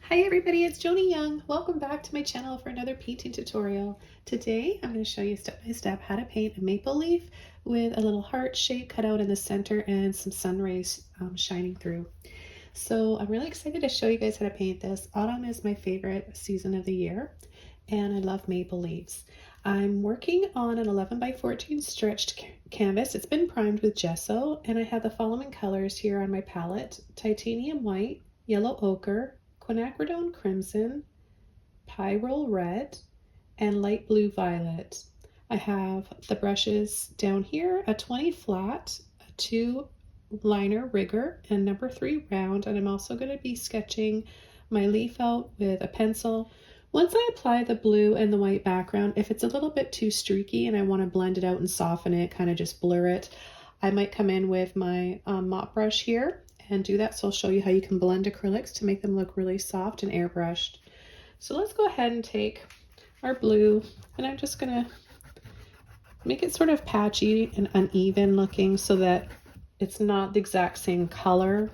Hi everybody, it's Joni Young. Welcome back to my channel for another painting tutorial. Today I'm going to show you step by step how to paint a maple leaf with a little heart shape cut out in the center and some sun rays shining through. So I'm really excited to show you guys how to paint this. Autumn is my favorite season of the year and I love maple leaves. I'm working on an 11 by 14 stretched canvas. It's been primed with gesso and I have the following colors here on my palette: titanium white, yellow ochre, quinacridone crimson, pyrol red, and light blue violet. I have the brushes down here, a 20 flat, a 2 liner rigger, and number 3 round, and I'm also going to be sketching my leaf out with a pencil. Once I apply the blue and the white background, if it's a little bit too streaky and I want to blend it out and soften it, kind of just blur it, I might come in with my mop brush here and do that. So I'll show you how you can blend acrylics to make them look really soft and airbrushed. So let's go ahead and take our blue, and I'm just gonna make it sort of patchy and uneven looking so that it's not the exact same color.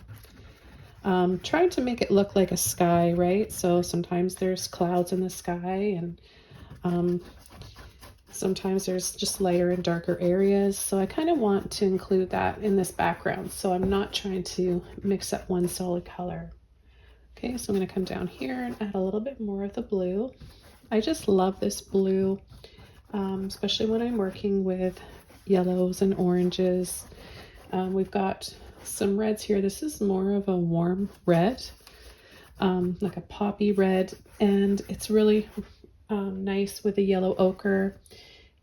Trying to make it look like a sky, right? So sometimes there's clouds in the sky, and sometimes there's just lighter and darker areas. So I kind of want to include that in this background. So I'm not trying to mix up one solid color. Okay, so I'm going to come down here and add a little bit more of the blue. I just love this blue, especially when I'm working with yellows and oranges. We've got some reds here. This is more of a warm red, like a poppy red, and it's really nice with the yellow ochre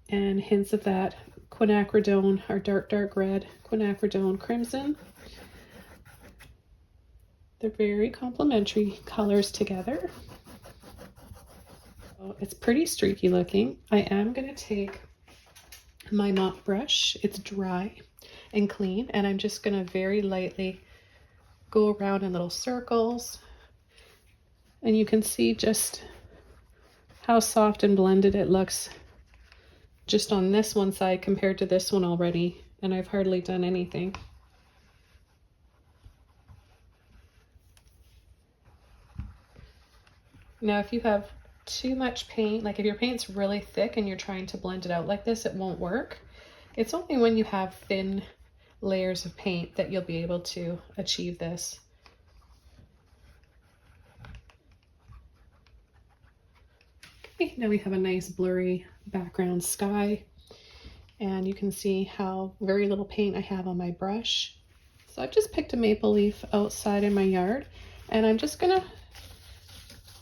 and hints of that quinacridone, or dark red quinacridone crimson. They're very complementary colors together. So it's pretty streaky looking. I am going to take my mop brush. It's dry and clean, and I'm just going to very lightly go around in little circles, and you can see just how soft and blended it looks just on this one side compared to this one already, and I've hardly done anything. Now if you have too much paint, like if your paint's really thick and you're trying to blend it out like this, it won't work. It's only when you have thin layers of paint that you'll be able to achieve this. Okay, now we have a nice blurry background sky, and you can see how very little paint I have on my brush. So I've just picked a maple leaf outside in my yard, and I'm just gonna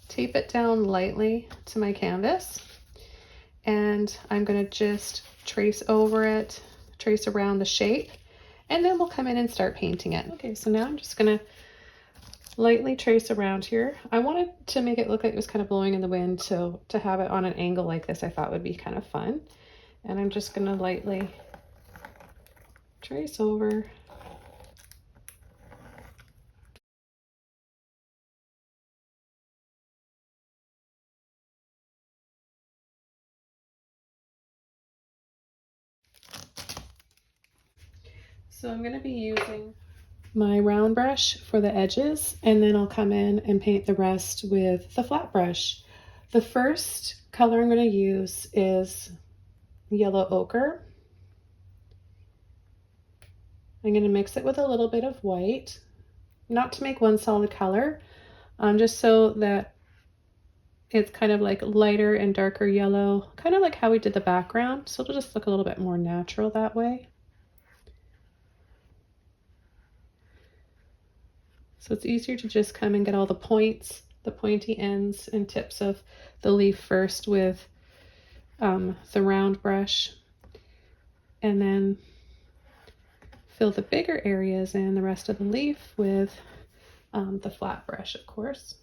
tape it down lightly to my canvas, and I'm gonna just trace over it, trace around the shape, and then we'll come in and start painting it. Okay, so now I'm just gonna lightly trace around here. I wanted to make it look like it was kind of blowing in the wind, so to have it on an angle like this I thought would be kind of fun. And I'm just gonna lightly trace over. So I'm gonna be using my round brush for the edges, and then I'll come in and paint the rest with the flat brush. The first color I'm going to use is yellow ochre. I'm going to mix it with a little bit of white, not to make one solid color, just so that it's kind of like lighter and darker yellow, kind of like how we did the background. So it'll just look a little bit more natural that way. So it's easier to just come and get all the points, the pointy ends and tips of the leaf first with the round brush, and then fill the bigger areas in the rest of the leaf with the flat brush, of course.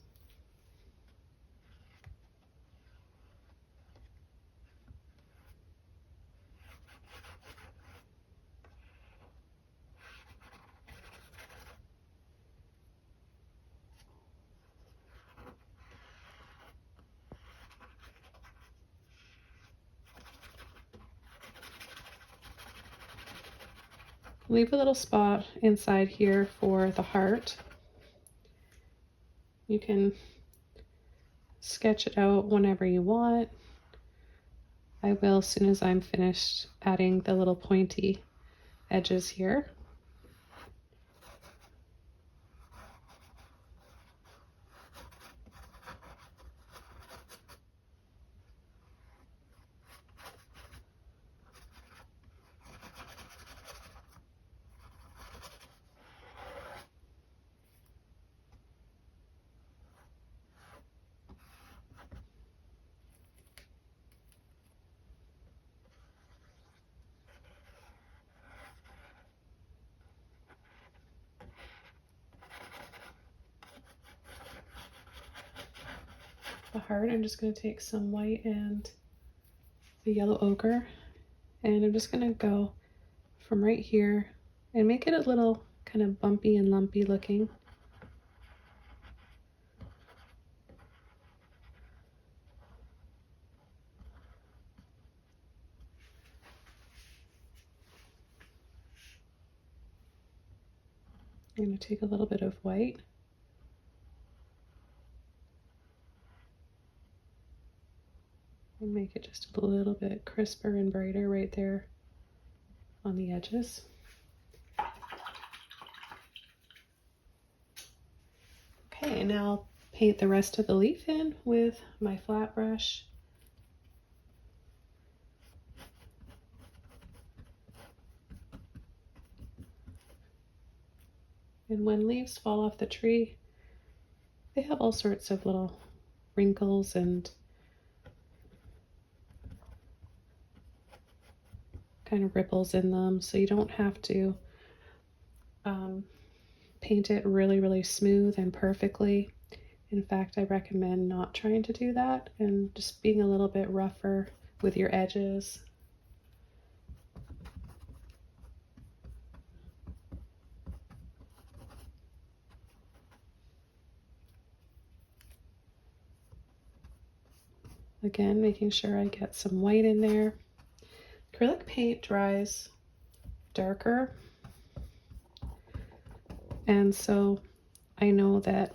Leave a little spot inside here for the heart. You can sketch it out whenever you want. I will as soon as I'm finished adding the little pointy edges here. The heart, I'm just going to take some white and the yellow ochre, and I'm just going to go from right here and make it a little kind of bumpy and lumpy looking. I'm going to take a little bit of white and make it just a little bit crisper and brighter right there on the edges. Okay, and now I'll paint the rest of the leaf in with my flat brush. And when leaves fall off the tree, they have all sorts of little wrinkles and kind of ripples in them, so you don't have to paint it really smooth and perfectly. In fact, I recommend not trying to do that and just being a little bit rougher with your edges. Again, making sure I get some white in there. Acrylic paint dries darker, and so I know that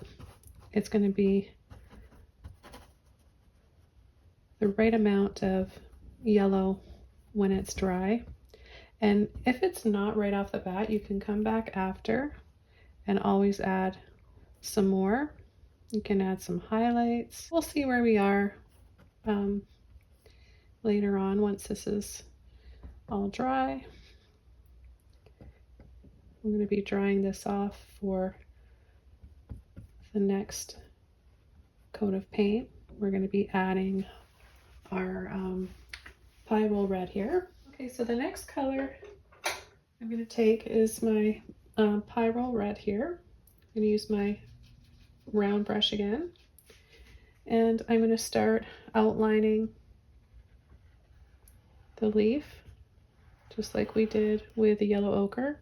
it's going to be the right amount of yellow when it's dry. And if it's not right off the bat, you can come back after and always add some more. You can add some highlights. We'll see where we are later on once this is all dry. I'm going to be drying this off for the next coat of paint. We're going to be adding our Pyrol red here. Okay, so the next color I'm going to take is my Pyrol red here. I'm going to use my round brush again, and I'm going to start outlining the leaf just like we did with the yellow ochre.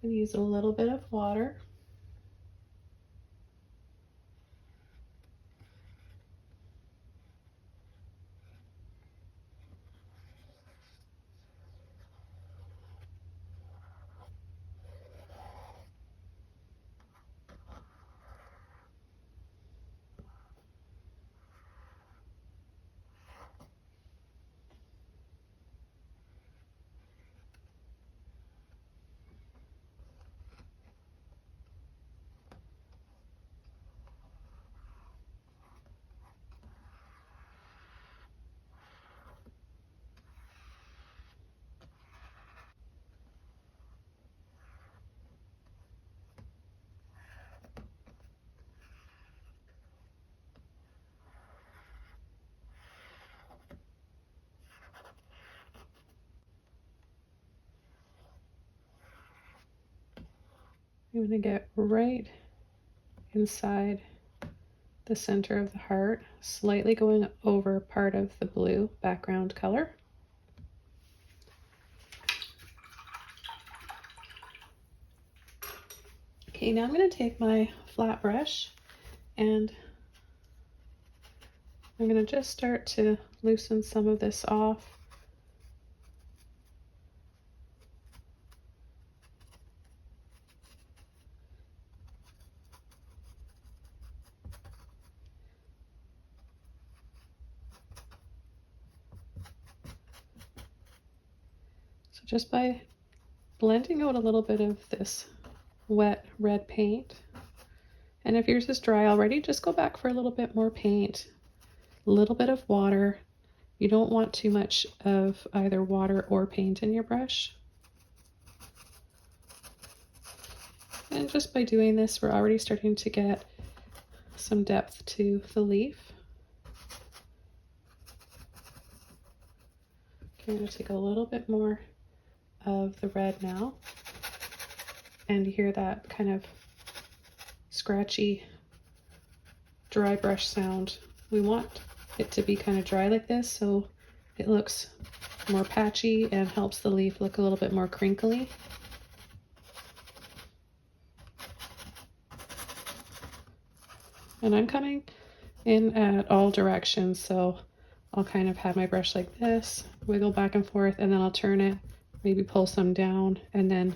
I'm going to use a little bit of water. I'm going to get right inside the center of the heart, slightly going over part of the blue background color. Okay, now I'm going to take my flat brush and I'm going to just start to loosen some of this off. So just by blending out a little bit of this wet red paint, and if yours is dry already, just go back for a little bit more paint, a little bit of water. You don't want too much of either water or paint in your brush. And just by doing this, we're already starting to get some depth to the leaf. Okay, I'm going to take a little bit more of the red now. And you hear that kind of scratchy, dry brush sound. We want it to be kind of dry like this so it looks more patchy and helps the leaf look a little bit more crinkly. And I'm coming in at all directions, so I'll kind of have my brush like this, wiggle back and forth, and then I'll turn it, maybe pull some down, and then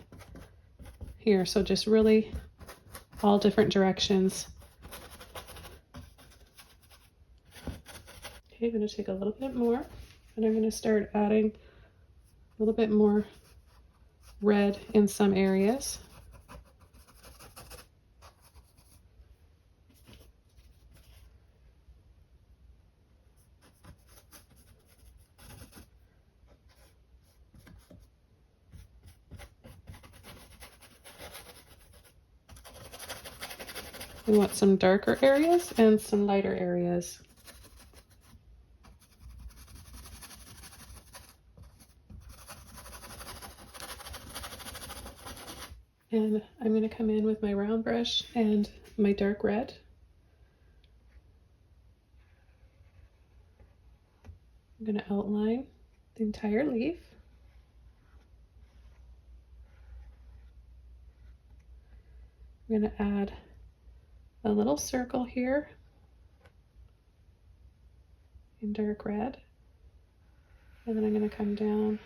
here. So just really all different directions. Okay, I'm going to take a little bit more, and I'm going to start adding a little bit more red in some areas. We want some darker areas and some lighter areas. And I'm going to come in with my round brush and my dark red. I'm going to outline the entire leaf. I'm going to add a little circle here in dark red, and then I'm going to come down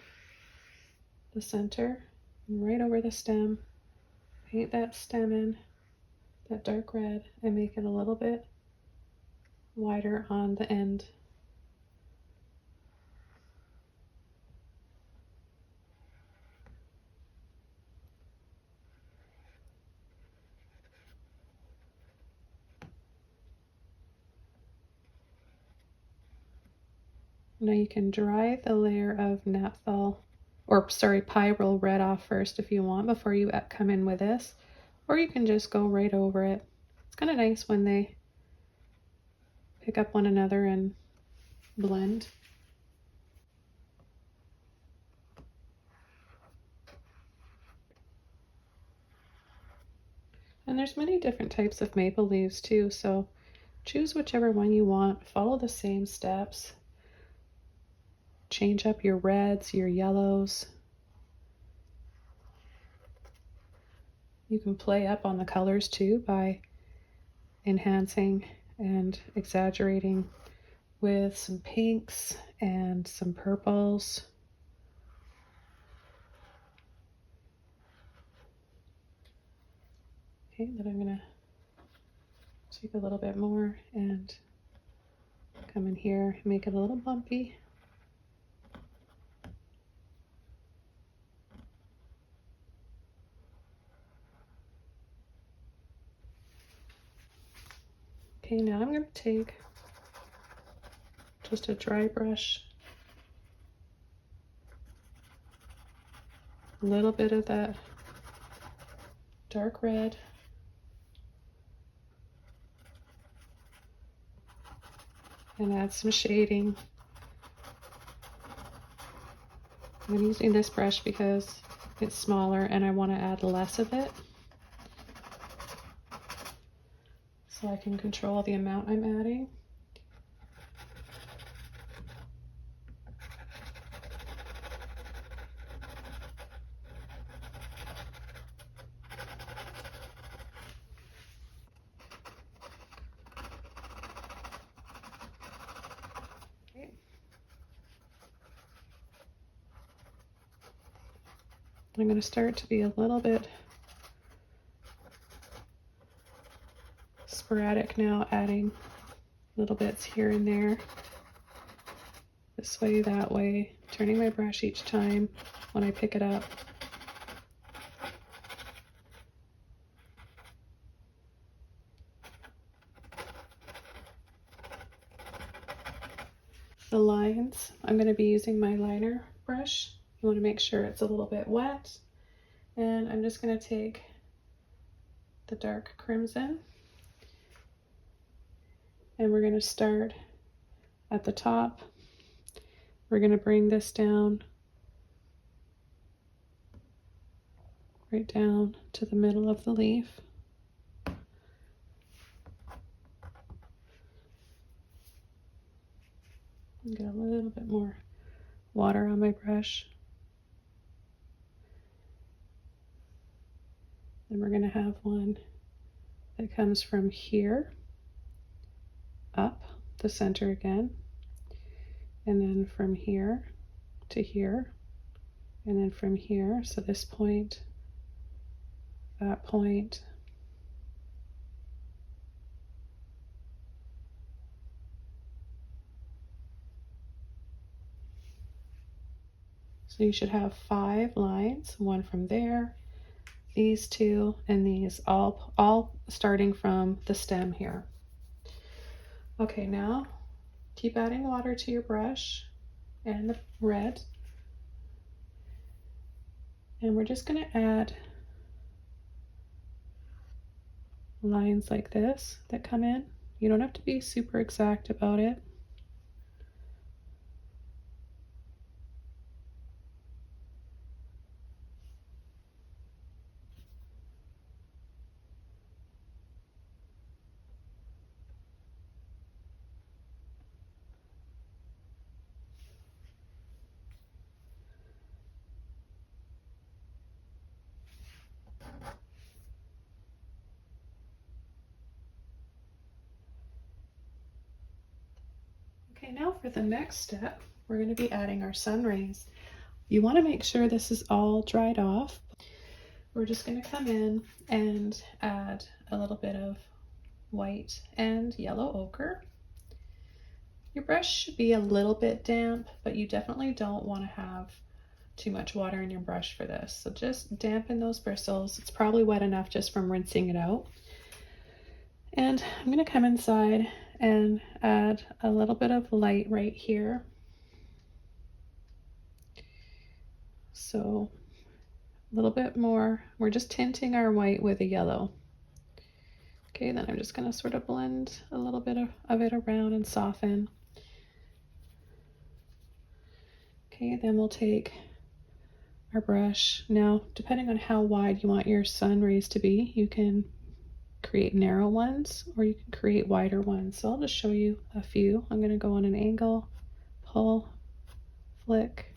the center and right over the stem, paint that stem in that dark red and make it a little bit wider on the end. Now you can dry the layer of naphthol, or sorry, Pyrol red off first if you want before you come in with this, or you can just go right over it. It's kind of nice when they pick up one another and blend. And there's many different types of maple leaves too, so choose whichever one you want, follow the same steps. Change up your reds, your yellows. You can play up on the colors too by enhancing and exaggerating with some pinks and some purples. Okay, then I'm going to take a little bit more and come in here, make it a little bumpy. Okay, now I'm going to take just a dry brush, a little bit of that dark red, and add some shading. I'm using this brush because it's smaller and I want to add less of it, so I can control the amount I'm adding. I'm going to start to be a little bit sporadic now, adding little bits here and there, this way, that way, turning my brush each time when I pick it up. The lines, I'm going to be using my liner brush. You want to make sure it's a little bit wet, and I'm just going to take the dark crimson, and we're going to start at the top. We're going to bring this down right down to the middle of the leaf. Get a little bit more water on my brush. Then we're going to have one that comes from here up the center again, and then from here to here, and then from here, so this point, that point, so you should have 5 lines, one from there, these 2, and these, all starting from the stem here. Okay, now keep adding water to your brush and the red, and we're just going to add lines like this that come in. You don't have to be super exact about it. Okay, now for the next step, we're going to be adding our sun rays. You want to make sure this is all dried off. We're just going to come in and add a little bit of white and yellow ochre. Your brush should be a little bit damp, but you definitely don't want to have too much water in your brush for this. So just dampen those bristles. It's probably wet enough just from rinsing it out. And I'm going to come inside and add a little bit of light right here. So a little bit more. We're just tinting our white with a yellow. Okay, then I'm just going to sort of blend a little bit of it around and soften. Okay, then we'll take our brush. Now, depending on how wide you want your sun rays to be, you can create narrow ones or you can create wider ones. So I'll just show you a few. I'm going to go on an angle, pull, flick.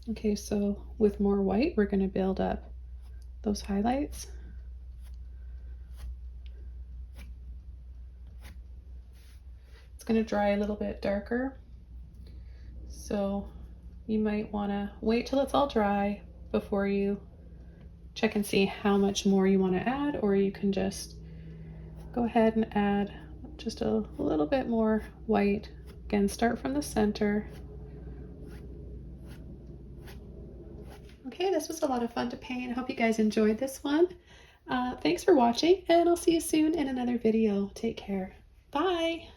Okay, so with more white, we're going to build up those highlights. It's going to dry a little bit darker, so you might want to wait till it's all dry before you check and see how much more you want to add, or you can just go ahead and add just a little bit more white. Again, start from the center. Okay, this was a lot of fun to paint. I hope you guys enjoyed this one. Thanks for watching, and I'll see you soon in another video. Take care. Bye.